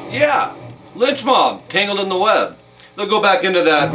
Yeah, Lynch Mob, Tangled in the Web. They'll go back into that.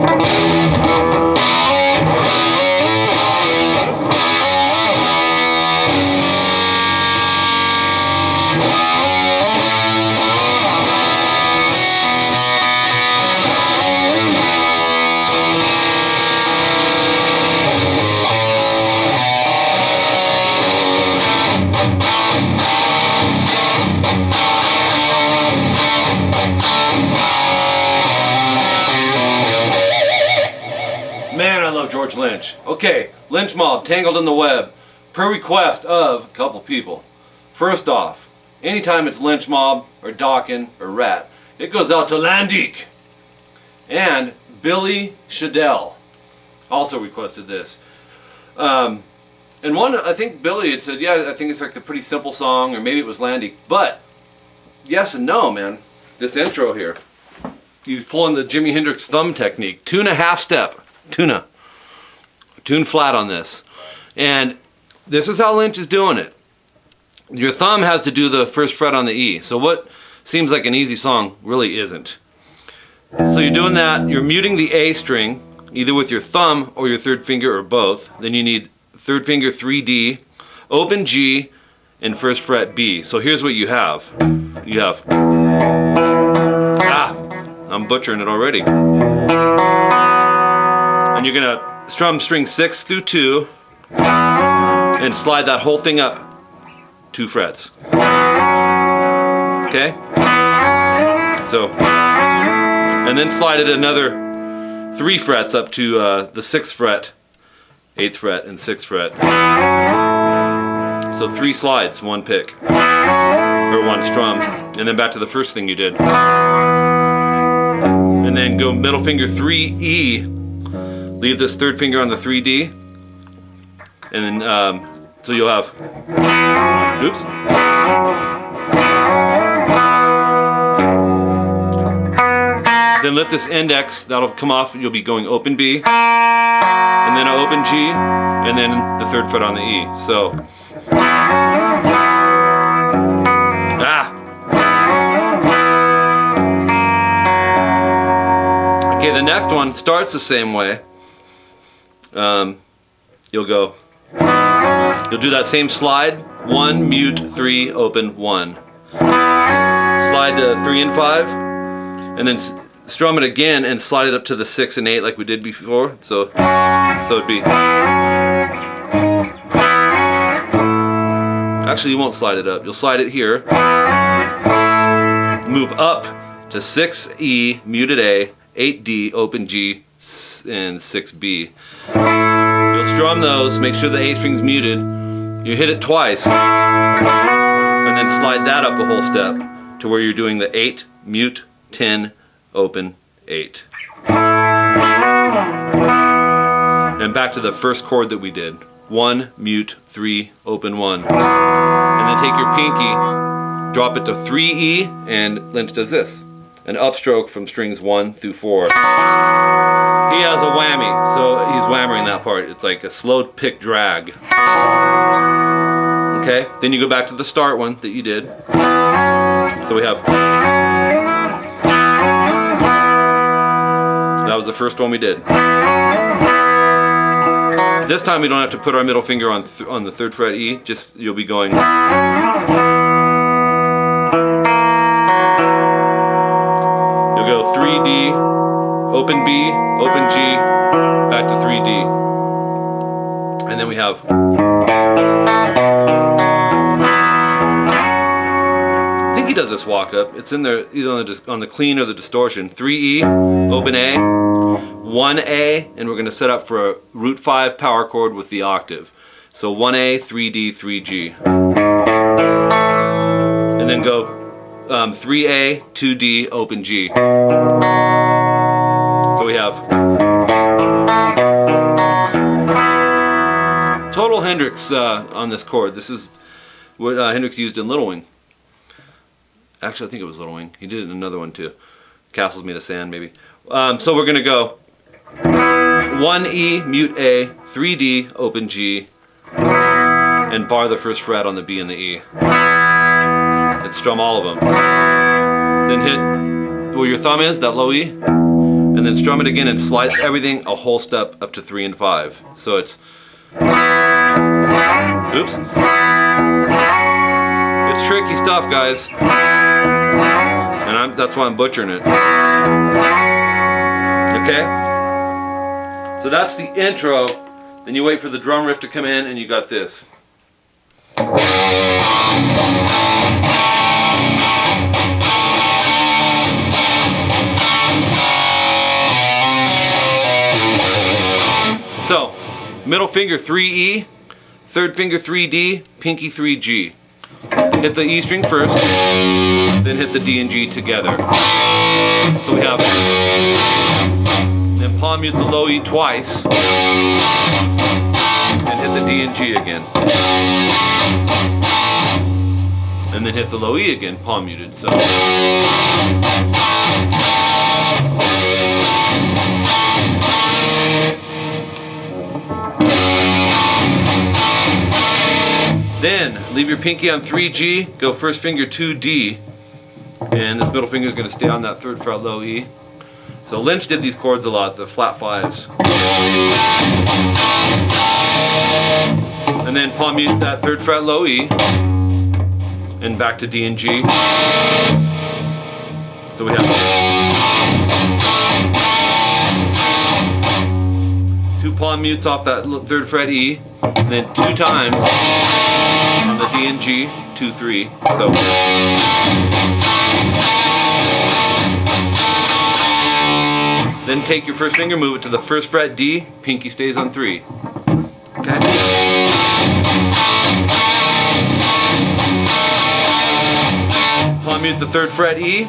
Man, I love George Lynch. Okay, Lynch Mob, Tangled in the Web, per request of a couple people. First off, anytime it's Lynch Mob or Dawkin or Rat, it goes out to Landique. And Billy Shadell also requested this. And one, I think Billy had said, yeah, I think it's like a pretty simple song, or maybe it was Landique. But yes and no, man. This intro here, he's pulling the Jimi Hendrix thumb technique, 2.5 step. Tune flat on this. And this is how Lynch is doing it. Your thumb has to do the first fret on the E. So what seems like an easy song really isn't. So you're doing that, you're muting the A string, either with your thumb or your third finger or both. Then you need third finger 3D, open G, and first fret B. So here's what you have. You have, I'm butchering it already. And you're gonna strum string 6 through 2 and slide that whole thing up 2 frets. Okay? So, and then slide it another 3 frets up to the 6th fret, 8th fret, and 6th fret. So 3 slides, 1 pick, or 1 strum, and then back to the first thing you did. And then go middle finger 3E. Leave this third finger on the 3D, and then so you'll have, oops. Then lift this index, that'll come off, you'll be going open B, and then an open G, and then the third fret on the E. So, Okay, the next one starts the same way. You'll do that same slide, 1, mute, 3, open, 1. Slide to 3 and 5, and then strum it again and slide it up to the 6 and 8 like we did before. So it'd be, actually you won't slide it up, you'll slide it here, move up to 6E, muted A, 8D, open G, and 6B. You'll strum those, make sure the A string's muted. You hit it twice, and then slide that up a whole step to where you're doing the 8, mute, 10, open, 8. And back to the first chord that we did. 1, mute, 3, open, 1. And then take your pinky, drop it to 3E, and Lynch does this. An upstroke from strings 1 through 4. He has a whammy, so he's whammering that part. It's like a slow pick drag. Okay, then you go back to the start one that you did. So we have, that was the first one we did. This time we don't have to put our middle finger on the 3rd fret E, just you'll be going. You'll go 3D, open B, open G, back to 3D. And then we have I think he does this walk up. It's in there either on the clean or the distortion. 3E, open A, 1A, and we're going to set up for a root 5 power chord with the octave. So 1A, 3D, 3G. And then go 3A, 2D, open G. So we have total Hendrix on this chord. This is what Hendrix used in Little Wing. Actually, I think it was Little Wing. He did it in another one too. Castles Made of Sand, maybe. So we're going to go 1E, mute A, 3D, open G, and bar the first fret on the B and the E. And strum all of them. Then hit where your thumb is, that low E, and then strum it again and slide everything a whole step up to 3 and 5. So it's... Oops. It's tricky stuff, guys. And that's why I'm butchering it. Okay? So that's the intro. Then you wait for the drum riff to come in and you got this. So, middle finger 3E, third finger 3D, pinky 3G. Hit the E string first, then hit the D and G together. So we have, then palm mute the low E twice, and hit the D and G again. And then hit the low E again, palm muted. So. Then leave your pinky on 3G, go first finger 2D, and this middle finger is going to stay on that third fret low E. So Lynch did these chords a lot, the flat 5s. And then palm mute that third fret low E, and back to D and G. So we have 2 palm mutes off that third fret E, and then 2 times on the D and G, 2, 3. So then take your first finger, move it to the first fret D, pinky stays on 3. Okay? Palm mute the third fret E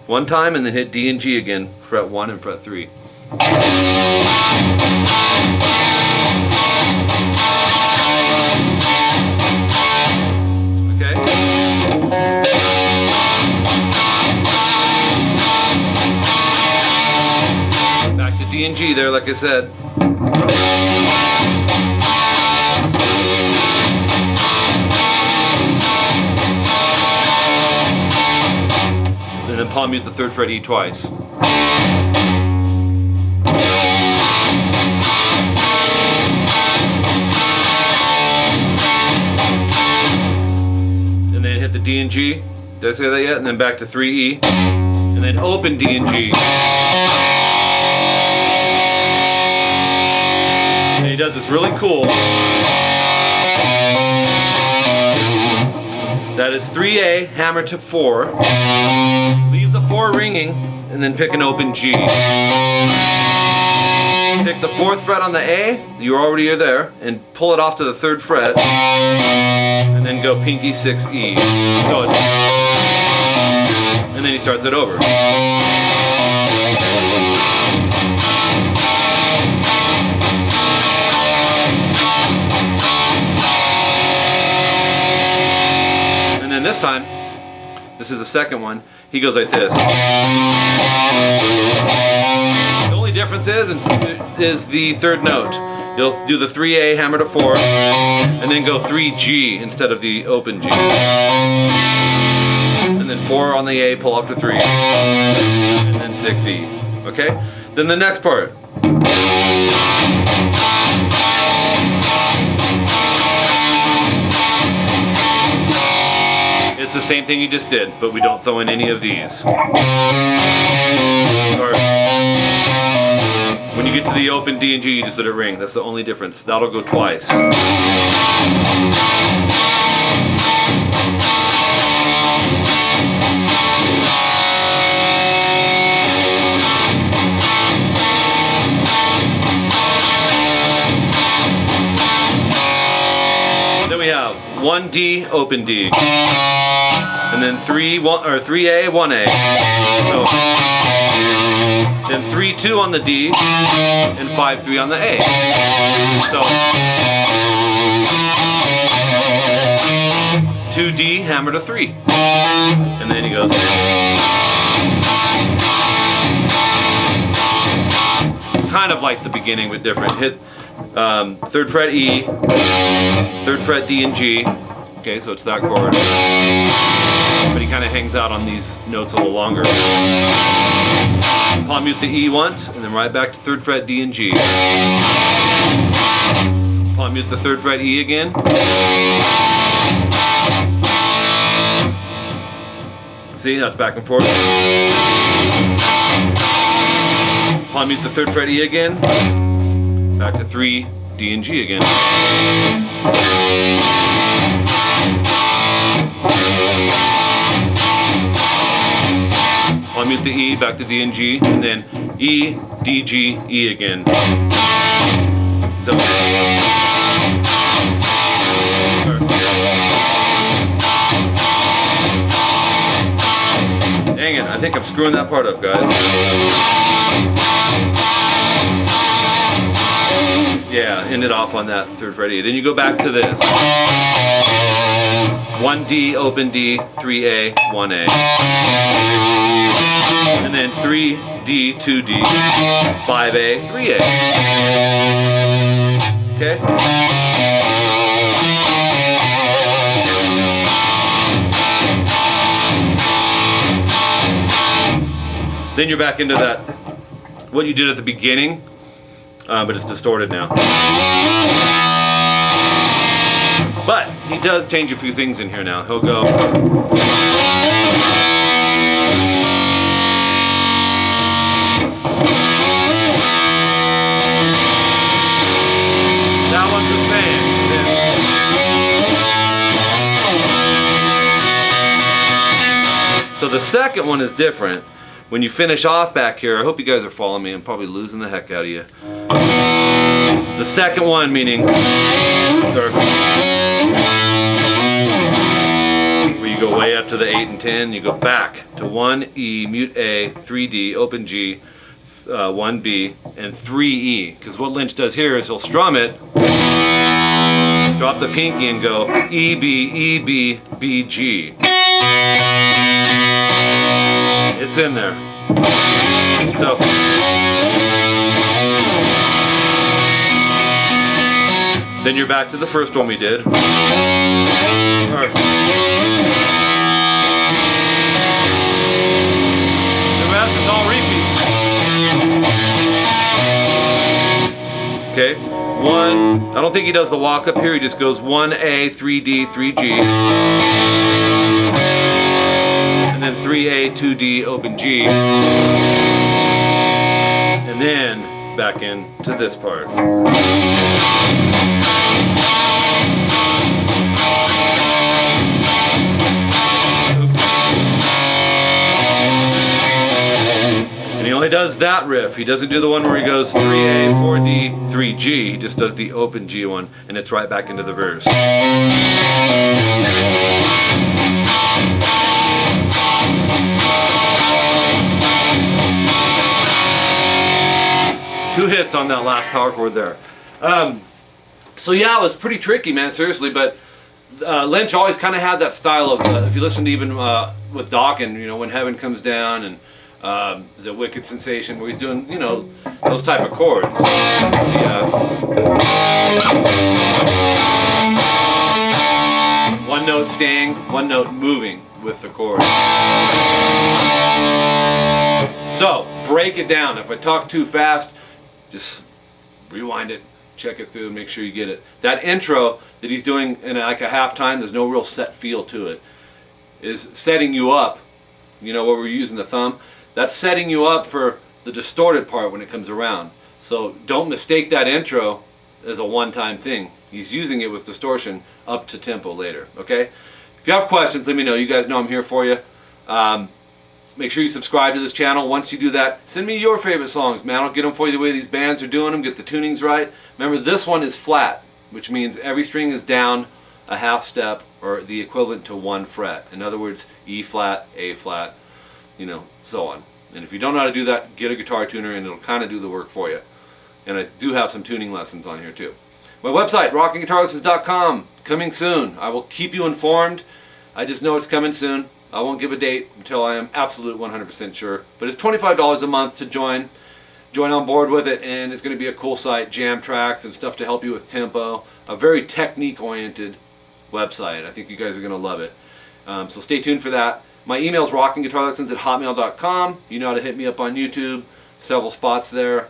1 time and then hit D and G again, fret 1 and fret 3. D and G there, like I said. And then palm mute the third fret E twice. And then hit the D and G. Did I say that yet? And then back to 3E. And then open D and G. And he does this really cool. That is 3A, hammer to 4. Leave the 4 ringing, and then pick an open G. Pick the 4th fret on the A, you already are there, and pull it off to the 3rd fret, and then go pinky 6E. So it's, and then he starts it over. And this time, this is the second one, he goes like this. The only difference is the 3rd note. You'll do the 3A hammer to 4, and then go 3G instead of the open G. And then 4 on the A, pull up to 3, and then 6E. Okay? Then the next part. It's the same thing you just did, but we don't throw in any of these. Or to the open D and G, you just let it ring. That's the only difference. That'll go twice. Then we have 1D, open D. And then 3A, 1A. So then 3-2 on the D and 5-3 on the A. So 2D hammer to 3. And then he goes kind of like the beginning but different. Hit 3rd fret E, 3rd fret D and G. Okay, so it's that chord. But he kind of hangs out on these notes a little longer. Palm mute the E once, and then right back to 3rd fret D and G. Palm mute the 3rd fret E again. See, that's back and forth. Palm mute the 3rd fret E again. Back to 3, D and G again. I'll mute the E, back to D and G, and then E, D, G, E again. So, dang it, I think I'm screwing that part up, guys. Yeah, end it off on that 3rd fret E. Then you go back to this. 1D, open D, 3A, 1A. And then 3D, 2D, 5A, 3A. Okay? Then you're back into that, what you did at the beginning, but it's distorted now. But he does change a few things in here now. He'll go. That one's the same. So the second one is different. When you finish off back here, I hope you guys are following me. I'm probably losing the heck out of you. The second one, meaning where you go way up to the 8 and 10, you go back to 1E, mute A, 3D, open G, 1B, and 3E. Because what Lynch does here is he'll strum it, drop the pinky, and go E, B, E, B, B, G. It's in there. So then you're back to the first one we did. The rest is all repeats. Okay, one. I don't think he does the walk up here. He just goes 1A, 3D, 3G. And then 3A, 2D, open G. And then back into this part. And he only does that riff. He doesn't do the one where he goes 3A, 4D, 3G. He just does the open G one, and it's right back into the verse. Two hits on that last power chord there. So yeah, it was pretty tricky, man, seriously, but Lynch always kind of had that style of, if you listen to even with Dawkins, you know, When Heaven Comes Down, and the Wicked Sensation, where he's doing, you know, those type of chords. One note staying, one note moving with the chord. So, break it down. If I talk too fast, just rewind it, check it through, and make sure you get it. That intro that he's doing in like a halftime, there's no real set feel to it, is setting you up. You know, where we're using the thumb, that's setting you up for the distorted part when it comes around. So don't mistake that intro as a one-time thing. He's using it with distortion up to tempo later, okay? If you have questions, let me know. You guys know I'm here for you. Make sure you subscribe to this channel. Once you do that, send me your favorite songs, man. I'll get them for you the way these bands are doing them, get the tunings right. Remember, this one is flat, which means every string is down a half step, or the equivalent to 1 fret. In other words, E flat, A flat, you know, so on. And if you don't know how to do that, get a guitar tuner and it'll kind of do the work for you. And I do have some tuning lessons on here too. My website, rockinguitarlessons.com, coming soon. I will keep you informed. I just know it's coming soon. I won't give a date until I am absolute 100% sure. But it's $25 a month to join on board with it, and it's going to be a cool site, jam tracks and stuff to help you with tempo. A very technique-oriented website. I think you guys are going to love it. So stay tuned for that. My email is rockinguitarlessons@hotmail.com. You know how to hit me up on YouTube. Several spots there.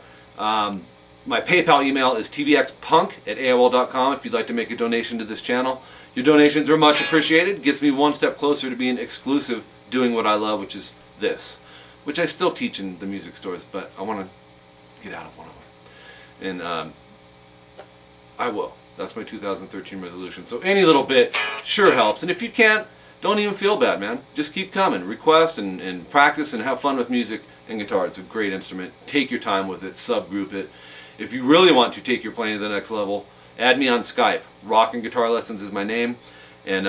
My PayPal email is tbxpunk@aol.com if you'd like to make a donation to this channel. Your donations are much appreciated. Gets me one step closer to being exclusive, doing what I love, which is this. Which I still teach in the music stores, but I want to get out of one of them. And I will. That's my 2013 resolution. So any little bit sure helps. And if you can't, don't even feel bad, man. Just keep coming. Request and practice and have fun with music and guitar. It's a great instrument. Take your time with it. Subgroup it. If you really want to take your playing to the next level, add me on Skype. Rockin' Guitar Lessons is my name. And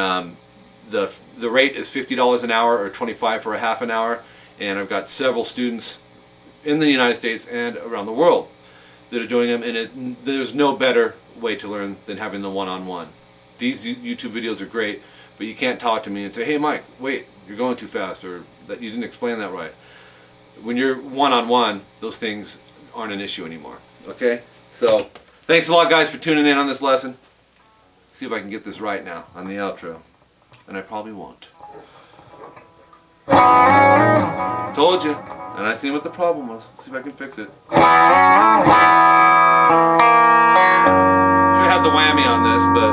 the rate is $50 an hour or $25 for a half an hour. And I've got several students in the United States and around the world that are doing them. And there's no better way to learn than having the one-on-one. These YouTube videos are great, but you can't talk to me and say, hey Mike, wait, you're going too fast, or that you didn't explain that right. When you're one-on-one, those things aren't an issue anymore. Okay? So, thanks a lot guys for tuning in on this lesson. See if I can get this right now on the outro. And I probably won't. Told you. And I seen what the problem was. See if I can fix it. Should have had the whammy on this, but